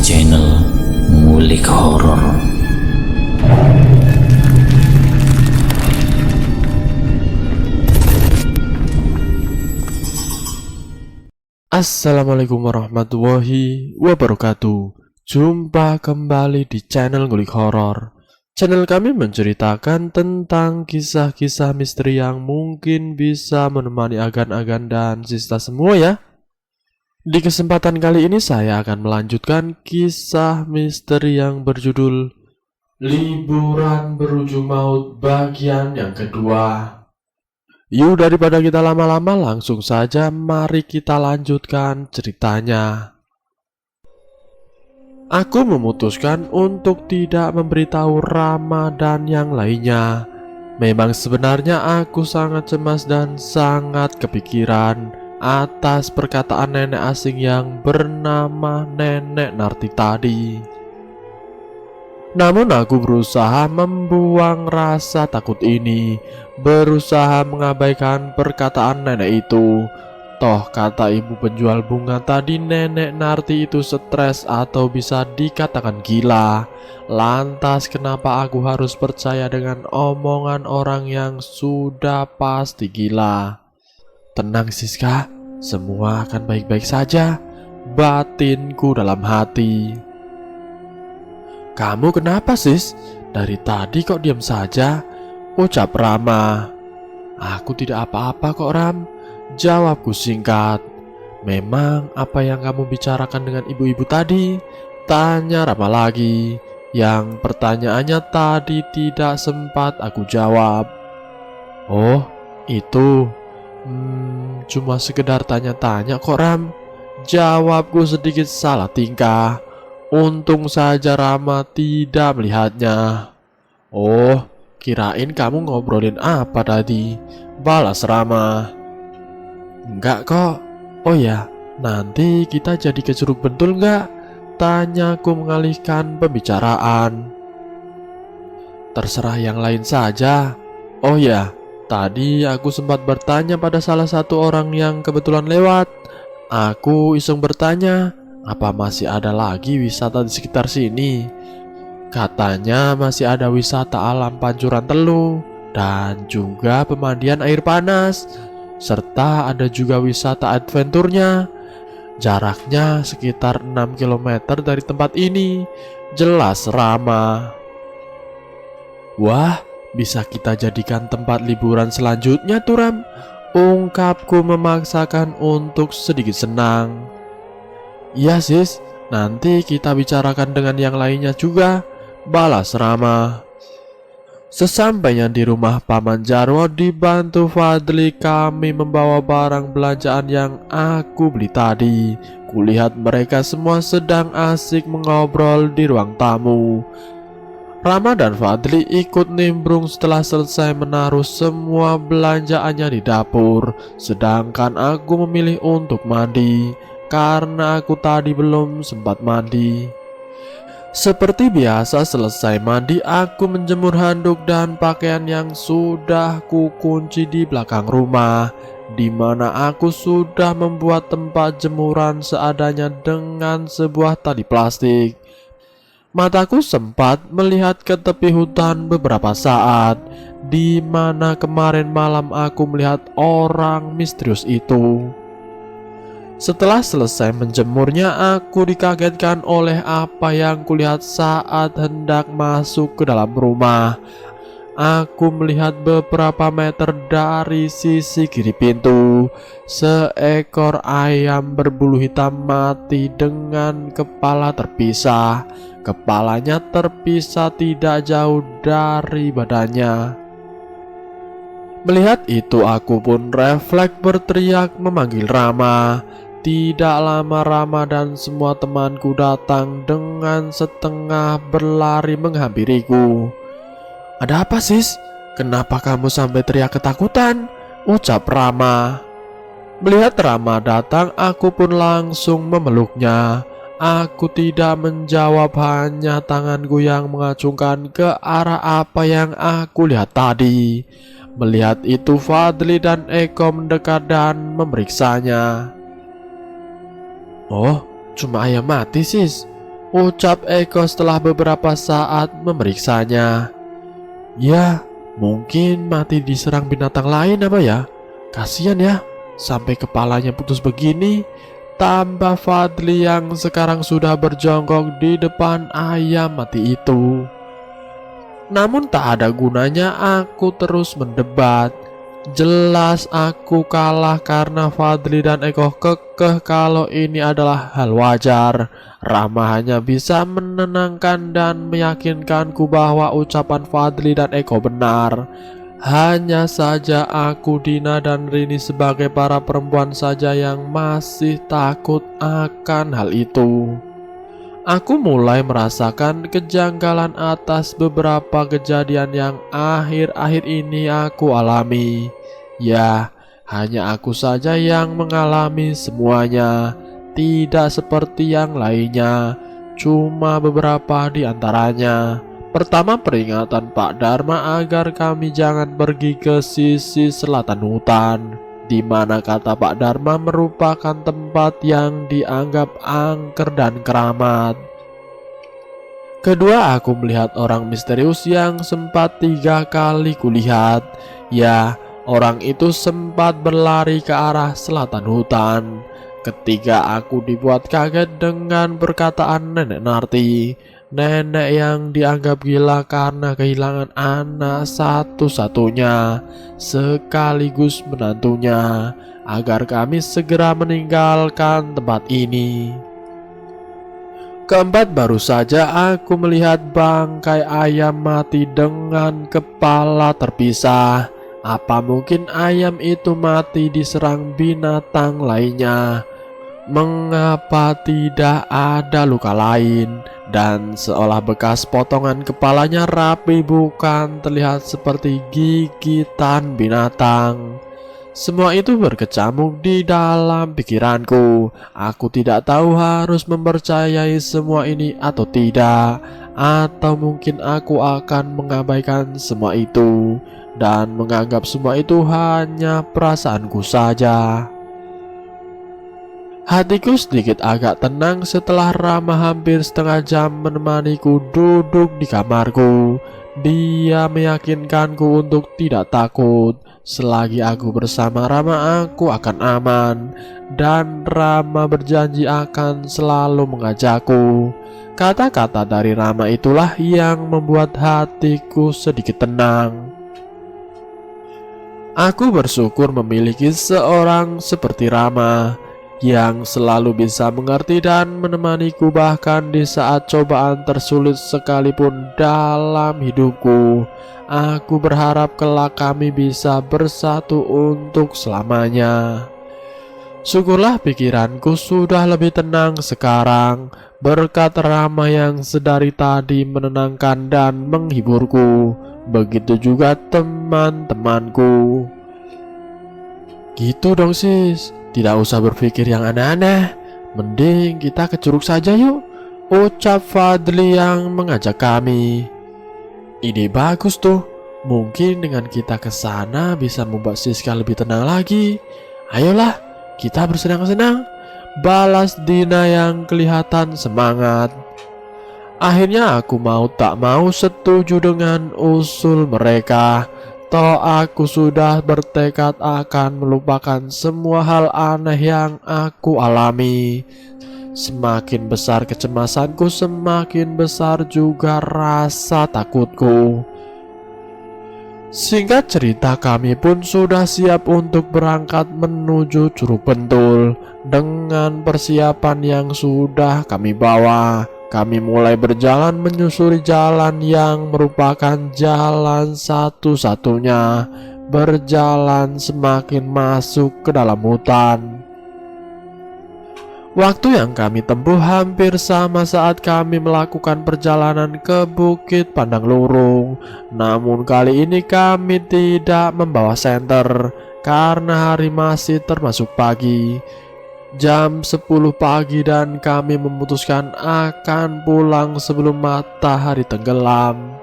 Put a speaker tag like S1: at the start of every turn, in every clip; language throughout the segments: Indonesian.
S1: channel Ngulik Horor.
S2: Assalamualaikum warahmatullahi wabarakatuh. Jumpa kembali di channel Ngulik Horor. Channel kami menceritakan tentang kisah-kisah misteri yang mungkin bisa menemani agan-agan dan sista semua ya. Di kesempatan kali ini saya akan melanjutkan kisah misteri yang berjudul Liburan Berujung Maut bagian yang kedua. Yuk, daripada kita lama-lama, langsung saja mari kita lanjutkan ceritanya. Aku memutuskan untuk tidak memberitahu Rama dan yang lainnya. Memang sebenarnya aku sangat cemas dan sangat kepikiran atas perkataan nenek asing yang bernama Nenek Narti tadi. Namun aku berusaha membuang rasa takut ini, berusaha mengabaikan perkataan nenek itu. Toh kata ibu penjual bunga tadi, Nenek Narti itu stres atau bisa dikatakan gila. Lantas kenapa aku harus percaya dengan omongan orang yang sudah pasti gila? Tenang Siska, semua akan baik-baik saja, batinku dalam hati. Kamu kenapa sis? Dari tadi kok diam saja? Ucap Rama. Aku tidak apa-apa kok Ram, jawabku singkat. Memang apa yang kamu bicarakan dengan ibu-ibu tadi? Tanya Rama lagi, yang pertanyaannya tadi tidak sempat aku jawab. Oh itu, cuma sekedar tanya-tanya kok Ram, jawabku sedikit salah tingkah. Untung saja Rama tidak melihatnya. Oh, kirain kamu ngobrolin apa tadi, balas Rama. Enggak kok. Oh ya, nanti kita jadi ke Curug Bentul enggak? Tanyaku mengalihkan pembicaraan. Terserah yang lain saja. Oh ya, tadi aku sempat bertanya pada salah satu orang yang kebetulan lewat. Aku iseng bertanya, apa masih ada lagi wisata di sekitar sini? Katanya masih ada wisata alam Pancuran Telu dan juga pemandian air panas, serta ada juga wisata adventurnya. Jaraknya sekitar 6 km dari tempat ini, jelas Rama. Wah, bisa kita jadikan tempat liburan selanjutnya tuh Ram, ungkapku memaksakan untuk sedikit senang. Iya sis, nanti kita bicarakan dengan yang lainnya juga, balas Rama. Sesampainya di rumah Paman Jarwo dibantu Fadli, kami membawa barang belanjaan yang aku beli tadi. Kulihat mereka semua sedang asik mengobrol di ruang tamu. Rama dan Fadli ikut nimbrung setelah selesai menaruh semua belanjaannya di dapur, sedangkan aku memilih untuk mandi karena aku tadi belum sempat mandi. Seperti biasa selesai mandi, aku menjemur handuk dan pakaian yang sudah kukunci di belakang rumah, di mana aku sudah membuat tempat jemuran seadanya dengan sebuah tali plastik. Mataku sempat melihat ke tepi hutan beberapa saat, di mana kemarin malam aku melihat orang misterius itu. Setelah selesai menjemurnya, aku dikagetkan oleh apa yang kulihat saat hendak masuk ke dalam rumah. Aku melihat beberapa meter dari sisi kiri pintu, seekor ayam berbulu hitam mati dengan kepala terpisah. Kepalanya terpisah tidak jauh dari badannya. Melihat itu aku pun refleks berteriak memanggil Rama. Tidak lama Rama dan semua temanku datang dengan setengah berlari menghampiriku. Ada apa sis? Kenapa kamu sampai teriak ketakutan? Ucap Rama. Melihat Rama datang, aku pun langsung memeluknya. Aku tidak menjawab, hanya tanganku yang mengacungkan ke arah apa yang aku lihat tadi. Melihat itu Fadli dan Eko mendekat dan memeriksanya. Oh, cuma ayam mati sis. ucap Eko setelah beberapa saat memeriksanya. Ya, mungkin mati diserang binatang lain apa ya? Kasian ya, sampai kepalanya putus begini. Tambah Fadli yang sekarang sudah berjongkok di depan ayam mati itu. Namun tak ada gunanya aku terus mendebat. Jelas aku kalah karena Fadli dan Eko kekeh kalau ini adalah hal wajar. Rama hanya bisa menenangkan dan meyakinkanku bahwa ucapan Fadli dan Eko benar. Hanya saja aku, Dina, dan Rini sebagai para perempuan saja yang masih takut akan hal itu. Aku mulai merasakan kejanggalan atas beberapa kejadian yang akhir-akhir ini aku alami. Ya, hanya aku saja yang mengalami semuanya, tidak seperti yang lainnya, cuma beberapa di antaranya. Pertama, peringatan Pak Dharma agar kami jangan pergi ke sisi selatan hutan, di mana kata Pak Dharma merupakan tempat yang dianggap angker dan keramat. Kedua, aku melihat orang misterius yang sempat 3 kali kulihat. Ya, orang itu sempat berlari ke arah selatan hutan. Ketiga, aku dibuat kaget dengan perkataan Nenek Narti, nenek yang dianggap gila karena kehilangan anak satu-satunya sekaligus menantunya, agar kami segera meninggalkan tempat ini. Keempat, baru saja aku melihat bangkai ayam mati dengan kepala terpisah. Apa mungkin ayam itu mati diserang binatang lainnya? Mengapa tidak ada luka lain? Dan seolah bekas potongan kepalanya rapi, bukan terlihat seperti gigitan binatang. Semua itu berkecamuk di dalam pikiranku. Aku tidak tahu harus mempercayai semua ini atau tidak, atau mungkin aku akan mengabaikan semua itu dan menganggap semua itu hanya perasaanku saja. Hatiku sedikit agak tenang setelah Rama hampir setengah jam menemaniku duduk di kamarku. Dia meyakinkanku untuk tidak takut. Selagi aku bersama Rama, aku akan aman. Dan Rama berjanji akan selalu mengajakku. Kata-kata dari Rama itulah yang membuat hatiku sedikit tenang. Aku bersyukur memiliki seorang seperti Rama yang selalu bisa mengerti dan menemaniku bahkan di saat cobaan tersulit sekalipun dalam hidupku. Aku berharap kelak kami bisa bersatu untuk selamanya. Syukurlah pikiranku sudah lebih tenang sekarang berkat Rama yang sedari tadi menenangkan dan menghiburku. Begitu juga teman-temanku. Gitu dong sis, tidak usah berpikir yang aneh-aneh. Mending kita ke curug saja yuk, ucap Fadli yang mengajak kami. Ide bagus tuh. Mungkin dengan kita ke sana bisa membuat Siska lebih tenang lagi. Ayolah, kita bersenang-senang, balas Dina yang kelihatan semangat. Akhirnya aku mau tak mau setuju dengan usul mereka. Toh aku sudah bertekad akan melupakan semua hal aneh yang aku alami. Semakin besar kecemasanku, semakin besar juga rasa takutku. Singkat cerita, kami pun sudah siap untuk berangkat menuju Curug Pentul. Dengan persiapan yang sudah kami bawa, kami mulai berjalan menyusuri jalan yang merupakan jalan satu-satunya. Berjalan semakin masuk ke dalam hutan. Waktu yang kami tempuh hampir sama saat kami melakukan perjalanan ke Bukit Pandang Lurung. Namun kali ini kami tidak membawa senter karena hari masih termasuk pagi. Jam 10 pagi dan kami memutuskan akan pulang sebelum matahari tenggelam.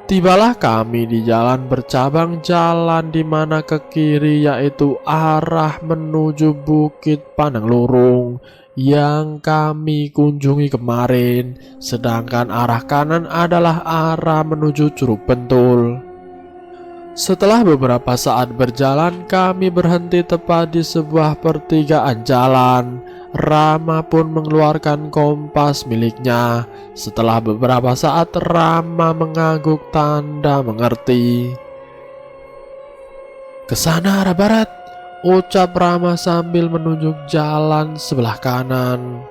S2: Tibalah kami di jalan bercabang, jalan di mana ke kiri yaitu arah menuju Bukit Pandang Lurung yang kami kunjungi kemarin, sedangkan arah kanan adalah arah menuju Curug Bentul. Setelah beberapa saat berjalan, kami berhenti tepat di sebuah pertigaan jalan. Rama pun mengeluarkan kompas miliknya. Setelah beberapa saat, Rama mengangguk tanda mengerti. "Kesana arah barat," ucap Rama sambil menunjuk jalan sebelah kanan.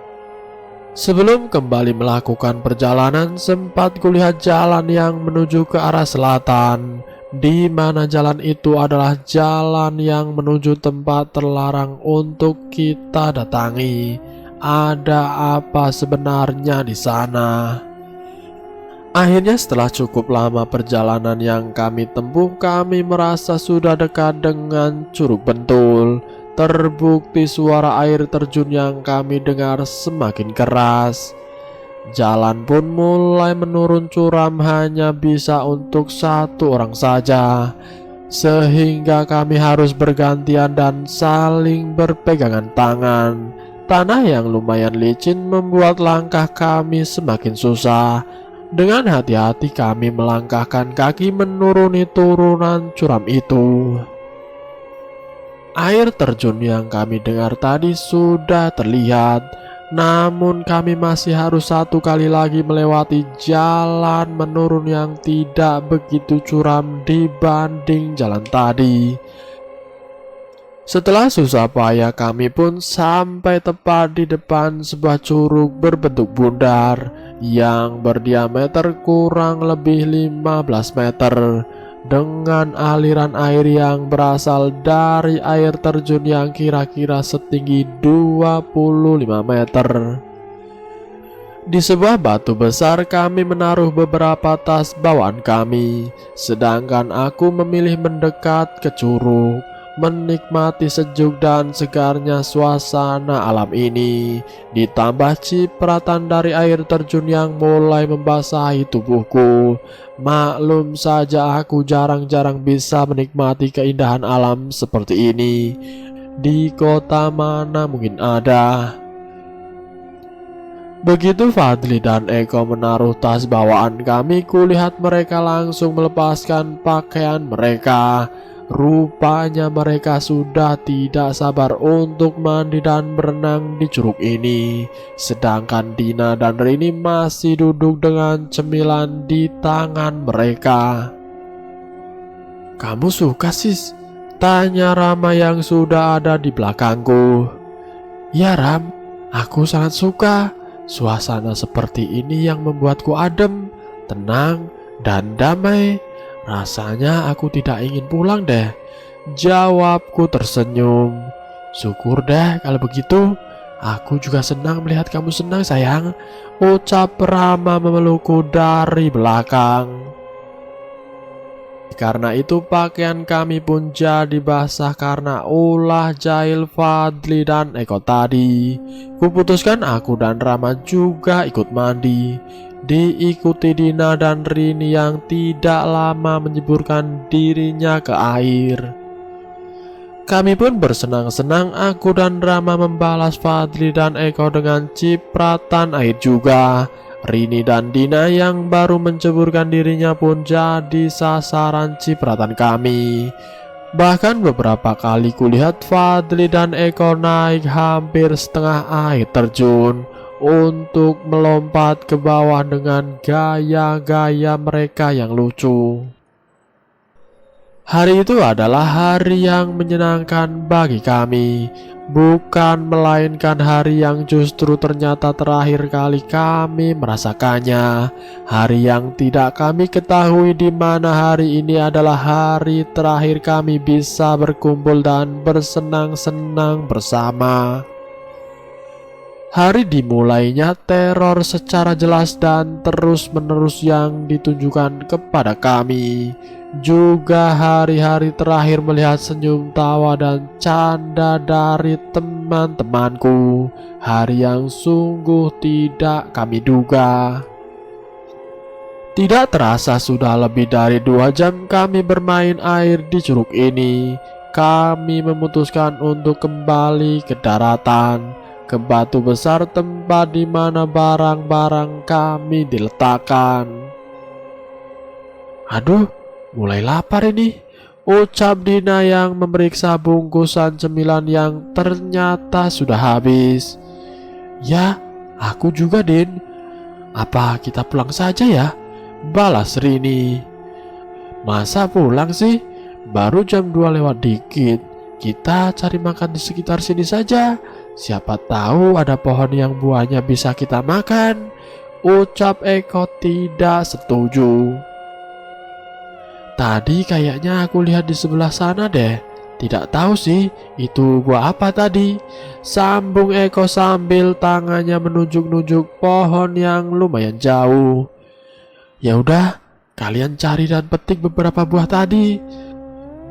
S2: Sebelum kembali melakukan perjalanan, sempat kulihat jalan yang menuju ke arah selatan, di mana jalan itu adalah jalan yang menuju tempat terlarang untuk kita datangi. Ada apa sebenarnya di sana? Akhirnya setelah cukup lama perjalanan yang kami tempuh, kami merasa sudah dekat dengan Curug Bentul. Terbukti suara air terjun yang kami dengar semakin keras. Jalan pun mulai menurun curam, hanya bisa untuk satu orang saja, sehingga kami harus bergantian dan saling berpegangan tangan. Tanah yang lumayan licin membuat langkah kami semakin susah. Dengan hati-hati kami melangkahkan kaki menuruni turunan curam itu. Air terjun yang kami dengar tadi sudah terlihat, namun kami masih harus satu kali lagi melewati jalan menurun yang tidak begitu curam dibanding jalan tadi. Setelah susah payah, kami pun sampai tepat di depan sebuah curug berbentuk bundar yang berdiameter kurang lebih 15 meter, dengan aliran air yang berasal dari air terjun yang kira-kira setinggi 25 meter. Di sebuah batu besar kami menaruh beberapa tas bawaan kami, sedangkan aku memilih mendekat ke curug, menikmati sejuk dan segarnya suasana alam ini, ditambah cipratan dari air terjun yang mulai membasahi tubuhku. Maklum saja aku jarang-jarang bisa menikmati keindahan alam seperti ini. Di kota mana mungkin ada. Begitu Fadli dan Eko menaruh tas bawaan kami, kulihat mereka langsung melepaskan pakaian mereka. Rupanya mereka sudah tidak sabar untuk mandi dan berenang di curug ini. Sedangkan Dina dan Rini masih duduk dengan cemilan di tangan mereka. "Kamu suka, Sis?" tanya Rama yang sudah ada di belakangku. "Ya Ram, aku sangat suka. Suasana seperti ini yang membuatku adem, tenang, dan damai. Rasanya aku tidak ingin pulang deh," jawabku tersenyum. "Syukur deh kalau begitu. Aku juga senang melihat kamu senang sayang," ucap Rama memelukku dari belakang. Karena itu pakaian kami pun jadi basah karena ulah jahil Fadli dan Eko tadi. Kuputuskan aku dan Rama juga ikut mandi, diikuti Dina dan Rini yang tidak lama menjeburkan dirinya ke air. Kami pun bersenang-senang, aku dan Rama membalas Fadli dan Eko dengan cipratan air juga. Rini dan Dina yang baru menceburkan dirinya pun jadi sasaran cipratan kami. Bahkan beberapa kali kulihat Fadli dan Eko naik hampir setengah air terjun untuk melompat ke bawah dengan gaya-gaya mereka yang lucu. Hari itu adalah hari yang menyenangkan bagi kami, bukan melainkan hari yang justru ternyata terakhir kali kami merasakannya. Hari yang tidak kami ketahui di mana hari ini adalah hari terakhir kami bisa berkumpul dan bersenang-senang bersama. Hari dimulainya teror secara jelas dan terus-menerus yang ditunjukkan kepada kami. Juga hari-hari terakhir melihat senyum tawa dan canda dari teman-temanku. Hari yang sungguh tidak kami duga. Tidak terasa sudah lebih dari 2 jam kami bermain air di curug ini. Kami memutuskan untuk kembali ke daratan. ke batu besar tempat di mana barang-barang kami diletakkan. Aduh, mulai lapar ini, ucap Dina yang memeriksa bungkusan cemilan yang ternyata sudah habis. Ya, aku juga, Din. Apa kita pulang saja ya? Balas Rini. Masa pulang sih? Baru jam 2 lewat dikit. Kita cari makan di sekitar sini saja. Siapa tahu ada pohon yang buahnya bisa kita makan. Ucap Eko tidak setuju. Tadi kayaknya aku lihat di sebelah sana deh. Tidak tahu sih itu buah apa tadi. Sambung Eko sambil tangannya menunjuk-nunjuk pohon yang lumayan jauh. Ya udah, kalian cari dan petik beberapa buah tadi.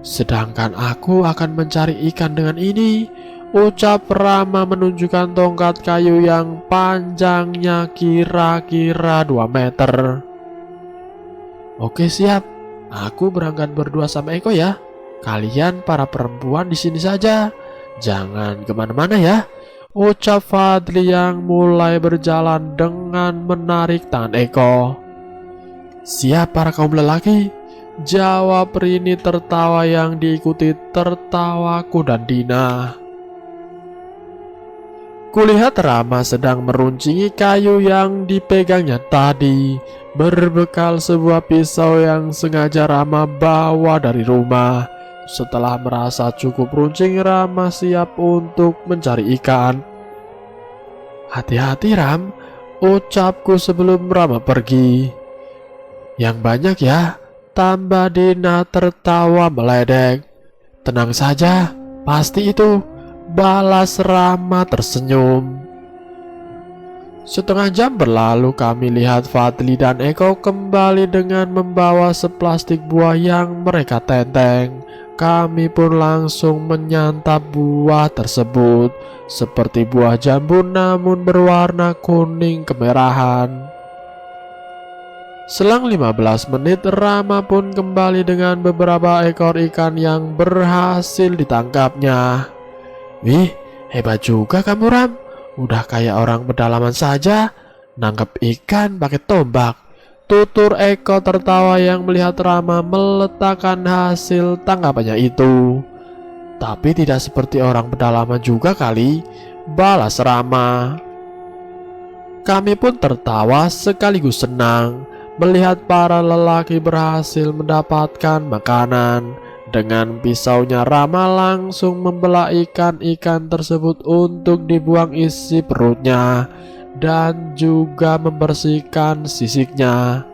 S2: Sedangkan aku akan mencari ikan dengan ini. Ucap Rama menunjukkan tongkat kayu yang panjangnya kira-kira 2 meter. Oke, siap. Aku berangkat berdua sama Eko ya. Kalian para perempuan di sini saja. Jangan kemana-mana ya. Ucap Fadli yang mulai berjalan dengan menarik tangan Eko. Siap para kaum lelaki, jawab Rini tertawa yang diikuti tertawaku dan Dina. Kulihat Rama sedang meruncingi kayu yang dipegangnya tadi, berbekal sebuah pisau yang sengaja Rama bawa dari rumah. Setelah merasa cukup runcing, Rama siap untuk mencari ikan. Hati-hati Ram, ucapku sebelum Rama pergi. Yang banyak ya, tambah Dina tertawa meledek. Tenang saja, pasti itu, balas Rama tersenyum. Setengah jam berlalu, kami lihat Fadli dan Eko kembali dengan membawa seplastik buah yang mereka tenteng. Kami pun langsung menyantap buah tersebut, seperti buah jambu namun berwarna kuning kemerahan. Selang 15 menit, Rama pun kembali dengan beberapa ekor ikan yang berhasil ditangkapnya. Wih, hebat juga kamu Ram. Udah kayak orang pedalaman saja, nangkep ikan pakai tombak. Tutur Eko tertawa yang melihat Rama meletakkan hasil tangkapannya itu. Tapi tidak seperti orang pedalaman juga kali, balas Rama. Kami pun tertawa sekaligus senang melihat para lelaki berhasil mendapatkan makanan. Dengan pisaunya Rama langsung membelah ikan-ikan tersebut untuk dibuang isi perutnya dan juga membersihkan sisiknya.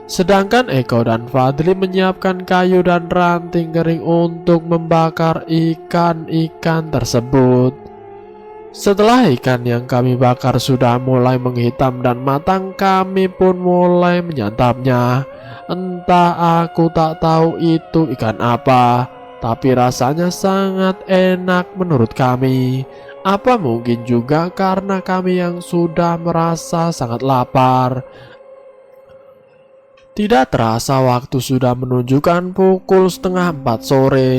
S2: Sedangkan Eko dan Fadli menyiapkan kayu dan ranting kering untuk membakar ikan-ikan tersebut. Setelah ikan yang kami bakar sudah mulai menghitam dan matang, kami pun mulai menyantapnya. Entah aku tak tahu itu ikan apa, tapi rasanya sangat enak menurut kami. Apa mungkin juga karena kami yang sudah merasa sangat lapar. Tidak terasa waktu sudah menunjukkan pukul 3:30 sore.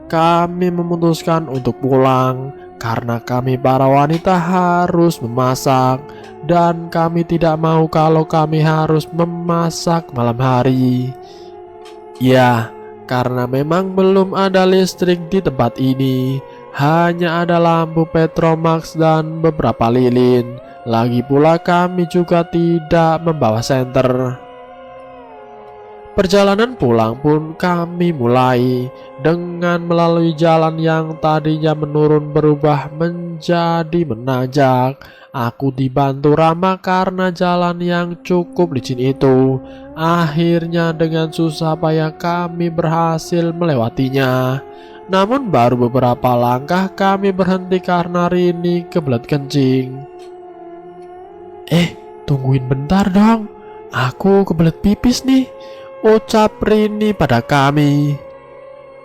S2: Kami memutuskan untuk pulang karena kami para wanita harus memasak dan kami tidak mau kalau kami harus memasak malam hari. Ya, karena memang belum ada listrik di tempat ini. Hanya ada lampu Petromax dan beberapa lilin. Lagi pula kami juga tidak membawa senter. Perjalanan pulang pun kami mulai dengan melalui jalan yang tadinya menurun berubah menjadi menanjak. Aku dibantu Rama karena jalan yang cukup licin itu. Akhirnya dengan susah payah kami berhasil melewatinya. Namun baru beberapa langkah kami berhenti karena Rini kebelet kencing. Tungguin bentar dong, aku kebelet pipis nih, ucap Rini pada kami.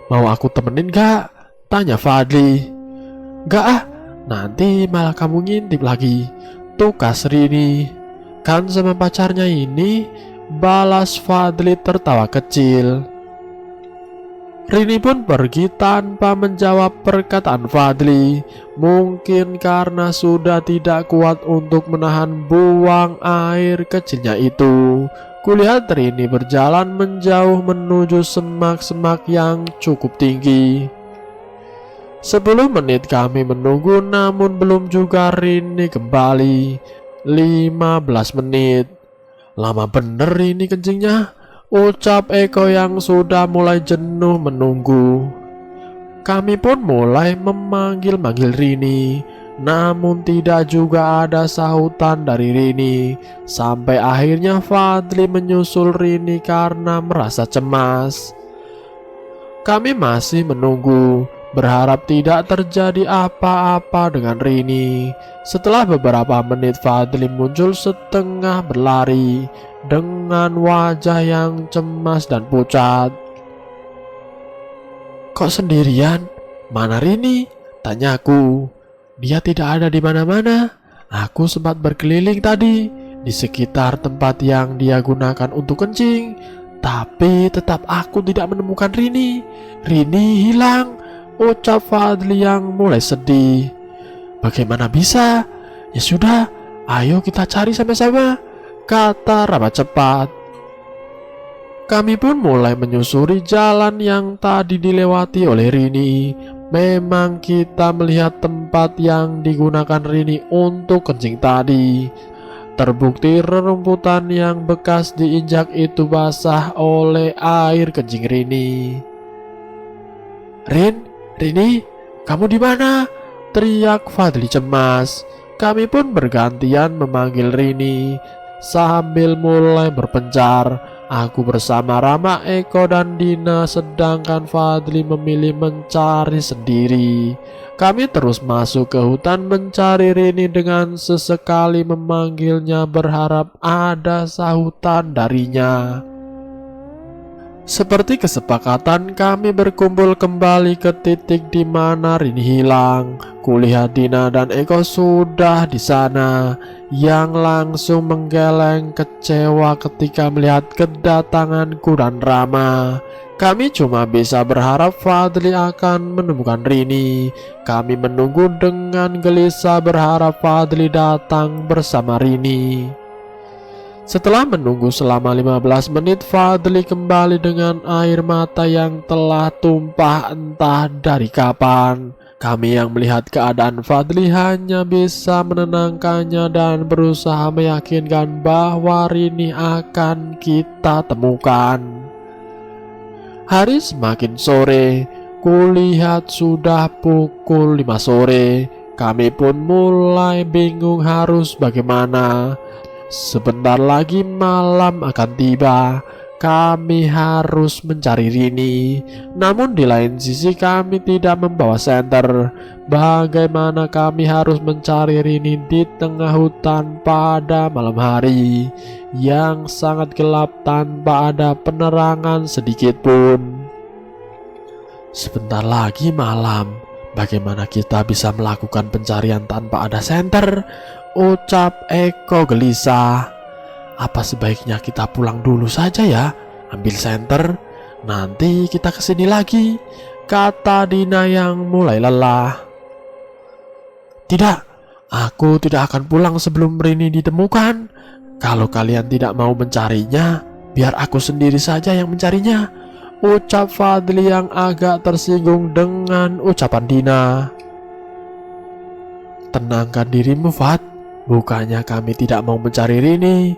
S2: Mau aku temenin gak? Tanya Fadli. Gak ah, nanti malah kamu ngintip lagi, tukas Rini. Kan sama pacarnya ini, balas Fadli tertawa kecil. Rini pun pergi tanpa menjawab perkataan Fadli. Mungkin karena sudah tidak kuat untuk menahan buang air kecilnya itu. Kulihat Rini berjalan menjauh menuju semak-semak yang cukup tinggi. 10 menit kami menunggu, namun belum juga Rini kembali. 15 menit. Lama bener ini kencingnya, ucap Eko yang sudah mulai jenuh menunggu. Kami pun mulai memanggil-manggil Rini, namun tidak juga ada sahutan dari Rini. Sampai akhirnya Fadli menyusul Rini karena merasa cemas. Kami masih menunggu, berharap tidak terjadi apa-apa dengan Rini. Setelah beberapa menit Fadli muncul setengah berlari dengan wajah yang cemas dan pucat. "Kok sendirian? Mana Rini?" tanyaku. "Dia tidak ada di mana-mana. Aku sempat berkeliling tadi di sekitar tempat yang dia gunakan untuk kencing, tapi tetap aku tidak menemukan Rini. Rini hilang," ucap Fadli yang mulai sedih. "Bagaimana bisa? Ya sudah, ayo kita cari sama-sama," kata Rama cepat. Kami pun mulai menyusuri jalan yang tadi dilewati oleh Rini. Memang kita melihat tempat yang digunakan Rini untuk kencing tadi. Terbukti rerumputan yang bekas diinjak itu basah oleh air kencing Rini. "Rini, kamu di mana?" teriak Fadli cemas. Kami pun bergantian memanggil Rini sambil mulai berpencar. Aku bersama Rama, Eko, dan Dina, sedangkan Fadli memilih mencari sendiri. Kami terus masuk ke hutan mencari Rini dengan sesekali memanggilnya berharap ada sahutan darinya. Seperti kesepakatan, kami berkumpul kembali ke titik di mana Rini hilang. Kulihat Dina dan Eko sudah di sana, yang langsung menggeleng kecewa ketika melihat kedatanganku dan Rama. Kami cuma bisa berharap Fadli akan menemukan Rini. Kami menunggu dengan gelisah berharap Fadli datang bersama Rini. Setelah menunggu selama 15 menit, Fadli kembali dengan air mata yang telah tumpah entah dari kapan. Kami yang melihat keadaan Fadli hanya bisa menenangkannya dan berusaha meyakinkan bahwa Rini akan kita temukan. Hari semakin sore, kulihat sudah pukul 5 sore. Kami pun mulai bingung harus bagaimana. Sebentar lagi malam akan tiba. Kami harus mencari Rini. Namun di lain sisi kami tidak membawa senter. Bagaimana kami harus mencari Rini di tengah hutan pada malam hari yang sangat gelap tanpa ada penerangan sedikit pun. Sebentar lagi malam. Bagaimana kita bisa melakukan pencarian tanpa ada senter? Ucap Eko gelisah. "Apa sebaiknya kita pulang dulu saja ya, ambil senter, nanti kita kesini lagi," kata Dina yang mulai lelah. "Tidak, aku tidak akan pulang sebelum Rini ditemukan. Kalau kalian tidak mau mencarinya, biar aku sendiri saja yang mencarinya," ucap Fadli yang agak tersinggung dengan ucapan Dina. "Tenangkan dirimu, Fad. Bukannya kami tidak mau mencari Rini.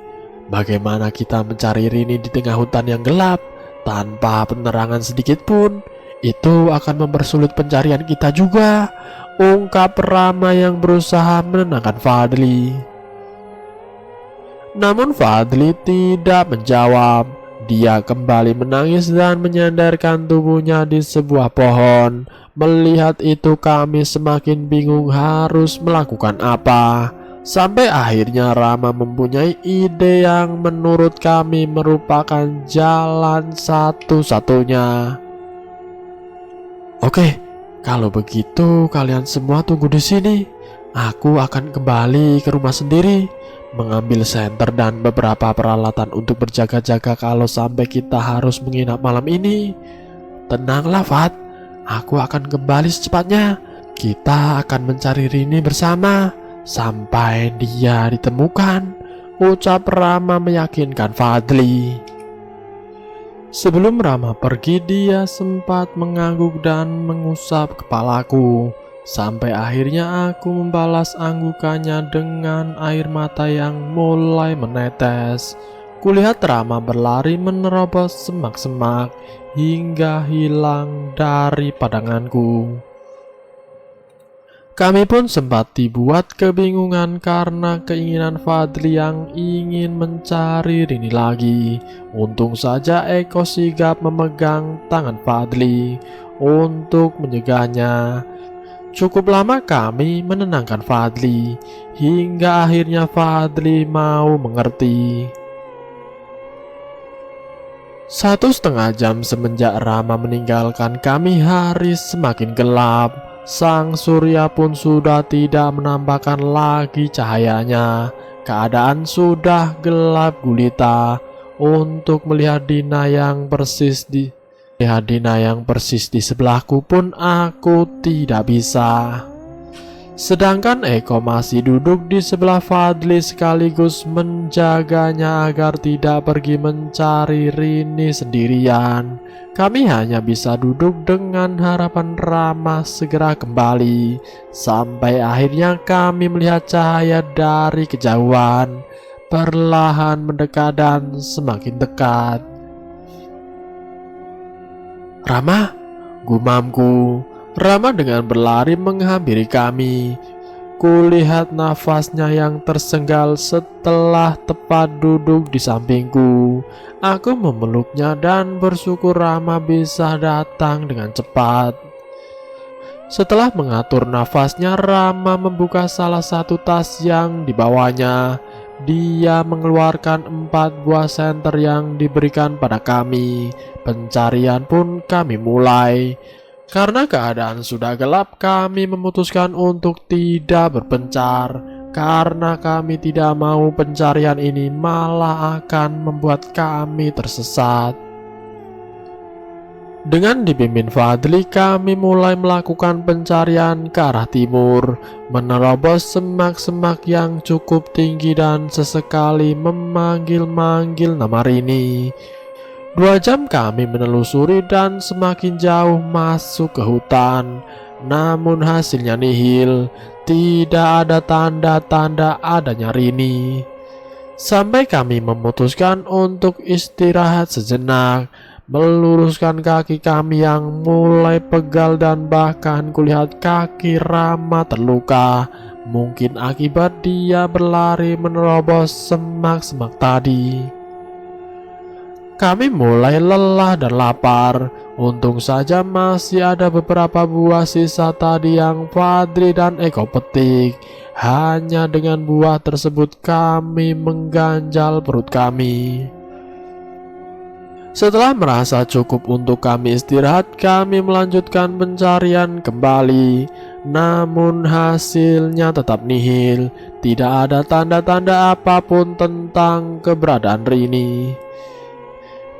S2: Bagaimana kita mencari Rini di tengah hutan yang gelap tanpa penerangan sedikit pun? Itu akan mempersulit pencarian kita juga," ungkap Rama yang berusaha menenangkan Fadli. Namun Fadli tidak menjawab. Dia kembali menangis dan menyandarkan tubuhnya di sebuah pohon. Melihat itu kami semakin bingung harus melakukan apa. Sampai akhirnya Rama mempunyai ide yang menurut kami merupakan jalan satu-satunya. "Oke, kalau begitu kalian semua tunggu di sini. Aku akan kembali ke rumah sendiri, mengambil senter dan beberapa peralatan untuk berjaga-jaga kalau sampai kita harus menginap malam ini," Tenanglah Fat, aku akan kembali secepatnya. Kita akan mencari Rini bersama sampai dia ditemukan, ucap Rama meyakinkan Fadli. Sebelum Rama pergi, dia sempat mengangguk dan mengusap kepalaku. Sampai akhirnya aku membalas anggukannya dengan air mata yang mulai menetes. Kulihat Rama berlari menerobos semak-semak hingga hilang dari pandanganku. Kami pun sempat dibuat kebingungan karena keinginan Fadli yang ingin mencari Rini lagi. Untung saja Eko sigap memegang tangan Fadli untuk menyegahnya. Cukup lama kami menenangkan Fadli hingga akhirnya Fadli mau mengerti. 1,5 jam semenjak Rama meninggalkan kami, hari semakin gelap. Sang surya pun sudah tidak menambahkan lagi cahayanya. Keadaan sudah gelap gulita. Untuk melihat Dina yang persis di sebelahku pun aku tidak bisa. Sedangkan Eko masih duduk di sebelah Fadli sekaligus menjaganya agar tidak pergi mencari Rini sendirian. Kami hanya bisa duduk dengan harapan Rama segera kembali. Sampai akhirnya kami melihat cahaya dari kejauhan perlahan mendekat dan semakin dekat. Rama, gumamku. Rama dengan berlari menghampiri kami. Kulihat nafasnya yang tersenggal setelah tepat duduk di sampingku. Aku memeluknya dan bersyukur Rama bisa datang dengan cepat. Setelah mengatur nafasnya, Rama membuka salah satu tas yang dibawanya. Dia mengeluarkan 4 buah senter yang diberikan pada kami. Pencarian pun kami mulai. Karena keadaan sudah gelap, kami memutuskan untuk tidak berpencar. Karena kami tidak mau pencarian ini malah akan membuat kami tersesat. Dengan dibimbing Fadli, kami mulai melakukan pencarian ke arah timur, menerobos semak-semak yang cukup tinggi dan sesekali memanggil-manggil nama Rini. 2 jam kami menelusuri dan semakin jauh masuk ke hutan. Namun hasilnya nihil. Tidak ada tanda-tanda adanya Rini. Sampai kami memutuskan untuk istirahat sejenak. Meluruskan kaki kami yang mulai pegal dan bahkan kulihat kaki Rama terluka. Mungkin akibat dia berlari menerobos semak-semak tadi. Kami mulai lelah dan lapar. Untung saja masih ada beberapa buah sisa tadi yang Fadli dan Eko petik. Hanya dengan buah tersebut kami mengganjal perut kami. Setelah merasa cukup untuk kami istirahat, kami melanjutkan pencarian kembali. Namun hasilnya tetap nihil. Tidak ada tanda-tanda apapun tentang keberadaan Rini.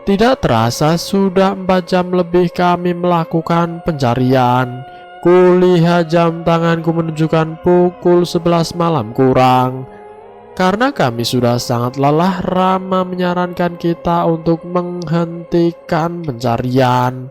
S2: Tidak terasa sudah 4 jam lebih kami melakukan pencarian. Kulihat jam tanganku menunjukkan pukul 11 malam kurang. Karena kami sudah sangat lelah, Rama menyarankan kita untuk menghentikan pencarian.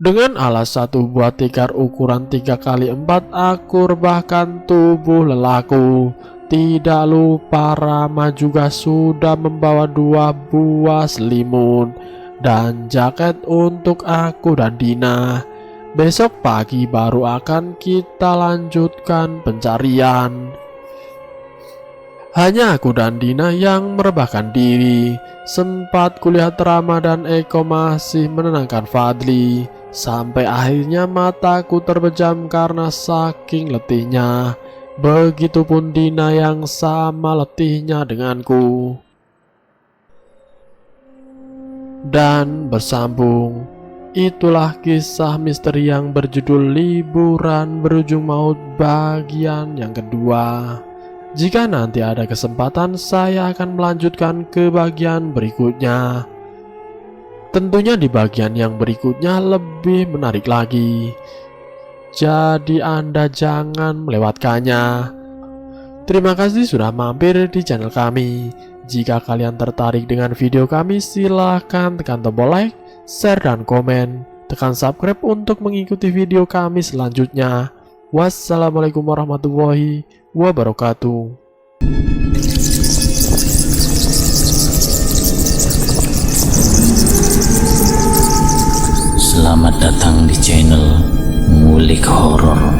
S2: Dengan alas 1 buah tikar ukuran 3x4, aku rebahkan tubuh lelaku. Tidak lupa Rama juga sudah membawa 2 buah selimut dan jaket untuk aku dan Dina. Besok pagi baru akan kita lanjutkan pencarian. Hanya aku dan Dina yang merebahkan diri. Sempat kulihat Rama dan Eko masih menenangkan Fadli. Sampai akhirnya mataku terbejam karena saking letihnya. Begitupun Dina yang sama letihnya denganku. Dan bersambung. Itulah kisah misteri yang berjudul Liburan Berujung Maut bagian yang kedua. Jika nanti ada kesempatan, saya akan melanjutkan ke bagian berikutnya. Tentunya di bagian yang berikutnya lebih menarik lagi. Jadi Anda jangan melewatkannya. Terima kasih sudah mampir di channel kami. Jika kalian tertarik dengan video kami, silahkan tekan tombol like, share, dan komen. Tekan subscribe untuk mengikuti video kami selanjutnya. Wassalamualaikum warahmatullahi wabarakatuh.
S1: Selamat datang di channel Ngulik Horor.